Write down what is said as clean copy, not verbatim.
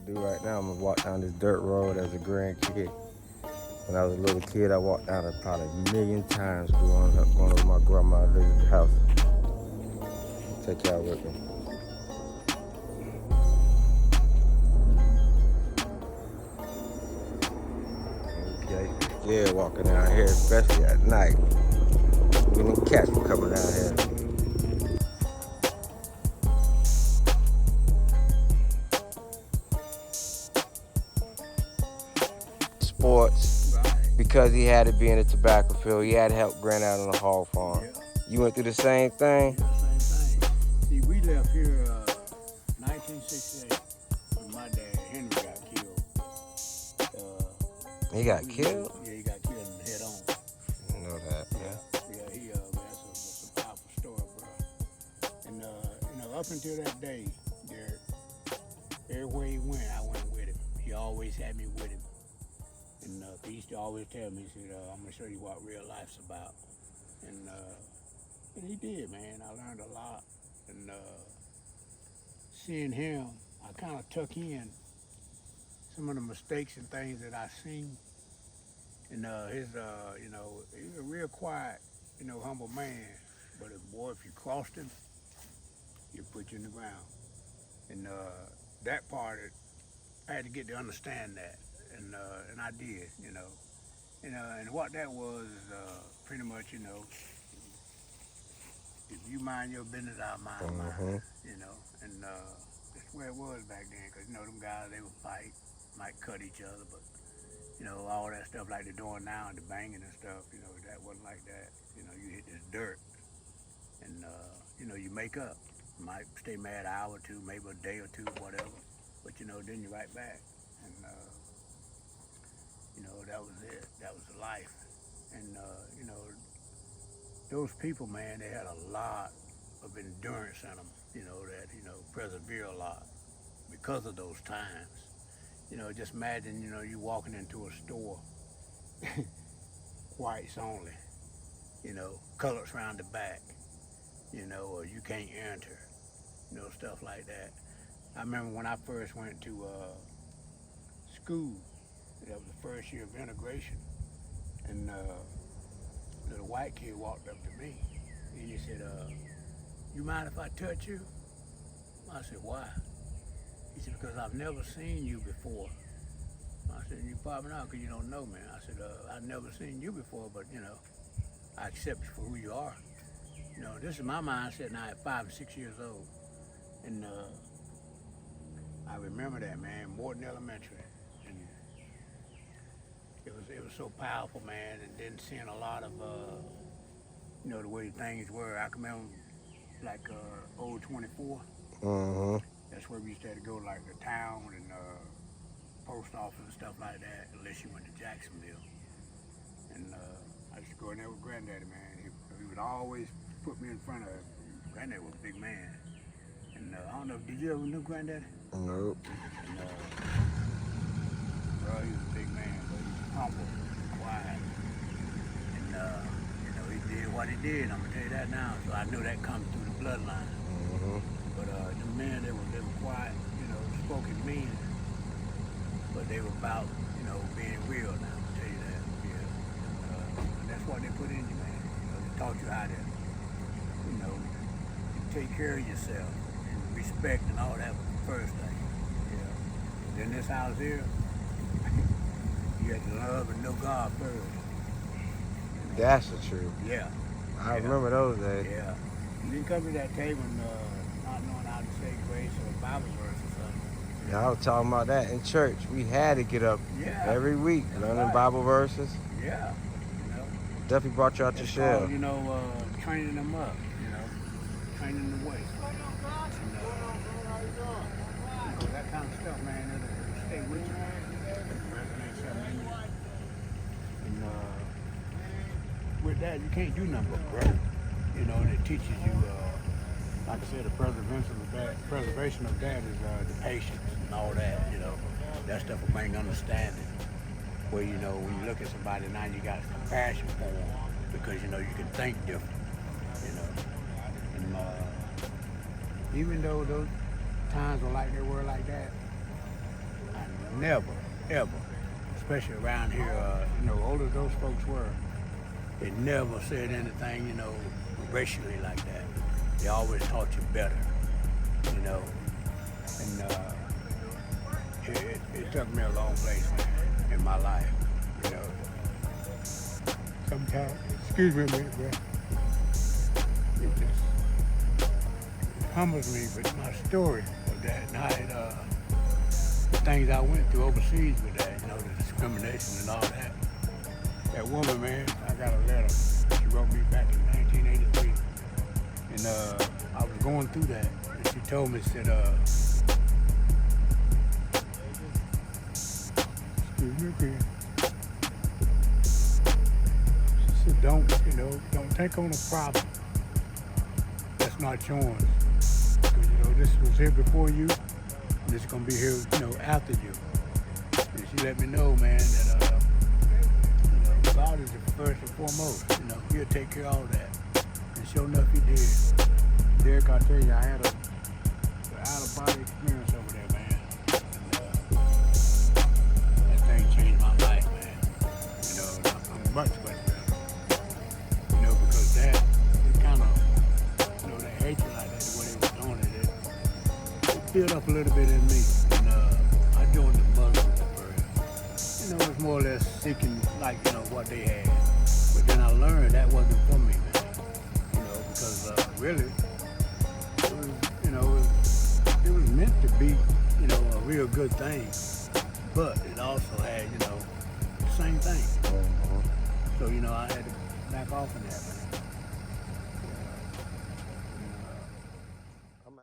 do right now, I'm gonna walk down this dirt road as a grandkid. When I was a little kid, I walked down it probably a million times growing up, going over my grandmother's house. Take y'all with me. Okay, yeah, walking down here, especially at night. Even the cats were coming down here. Sports, because he had to be in the tobacco field. He had to help Granddad on the hog farm. You went through the same thing? Yeah, same thing. See, we left here 1968 when my dad, Henry, got killed. He got killed? Yeah, he got killed head on. I know that, man. Yeah, that's a powerful story, bro. And, up until that day, Derek, everywhere he went, I went with him. He always had me with him. And he used to always tell me, he said, I'm going to show you what real life's about. And he did, man. I learned a lot. And seeing him, I kind of took in some of the mistakes and things that I seen. And he was a real quiet, humble man. But boy, if you crossed him, he'd put you in the ground. And that part, I had to get to understand that. And I did, And what that was pretty much, if you mind your business, I'll mind mine, And that's where it was back then, because, them guys, they would fight, might cut each other, but, all that stuff like they're doing now, and the banging and stuff, that wasn't like that. You hit this dirt, and, you make up. You might stay mad an hour or two, maybe a day or two, whatever, but, then you're right back. And, that was it. That was life. And, those people, man, they had a lot of endurance in them, that, persevere a lot because of those times. Just imagine, you walking into a store, whites only, colors around the back, or you can't enter, stuff like that. I remember when I first went to school, that was the first year of integration, and a little white kid walked up to me, and he said, you mind if I touch you? I said, why? He said, because I've never seen you before. I said, you probably not, because you don't know me. I said, I've never seen you before, but, I accept you for who you are. This is my mindset now at 5 and 6 years old. And I remember that, man, Morton Elementary. And it was so powerful, man, and then seeing a lot of, the way things were. I can remember, like, Old 24. That's where we used to have to go, like, the town and post office and stuff like that, unless you went to Jacksonville. And I used to go in there with Granddaddy, man. He would always put me in front of him. Granddaddy was a big man. And I don't know, did you ever know Granddaddy? Nope. And, bro, he was a big man, but he was humble, quiet. And, he did what he did, I'm gonna tell you that now. So I knew that comes through the bloodline. But the men, they were quiet, spoken mean, but they were about, being real now, I'll tell you that. Yeah. And that's what they put in you, man. They taught you how to, take care of yourself and respect and all that was the first thing. Then this house here, you had to love and know God first. That's the truth. Yeah. I remember those days. Yeah. You didn't come to that table not knowing how to say grace or a Bible verse or something. Yeah, I was talking about that in church. We had to get up every week, learning Bible verses. Yeah. Definitely brought you out your shell. Training them up, training them way. That kind of stuff, man, it'll stay with you. Resonate something in you. And with that, you can't do nothing but grow. And it teaches you, like I said, the preservation of that is the patience and all that, That stuff will bring understanding. Where, when you look at somebody now, you got compassion for them because, you can think different, And even though those times were like they were like that, never, ever, especially around here, older those folks were, they never said anything, racially like that. They always taught you better, and it took me a long place, man, in my life, Sometimes, excuse me a minute, bro. It just humbles me with my story of that, and the things I went through overseas with that, the discrimination and all that. That woman, man, I got a letter. She wrote me back in 1983, and I was going through that, and she told me, said, excuse me again. She said, don't take on a problem that's not yours. Because, this was here before you, and it's going to be here, after you. And she let me know, man, that, God is the first and foremost. He'll take care of all that. And sure enough, he did. Derek, I tell you, I had an out-of-body experience over there, man. And that thing changed my life, man. I'm much better. Because that, it kind of, that hatred like that, the way they were doing it built up a little bit in me. And I joined the Muslims at first. It was more or less seeking, what they had. But then I learned that wasn't for me, man. Because really, it was meant to be, a real good thing. But it also had, the same thing. So, I had to back off of that, man.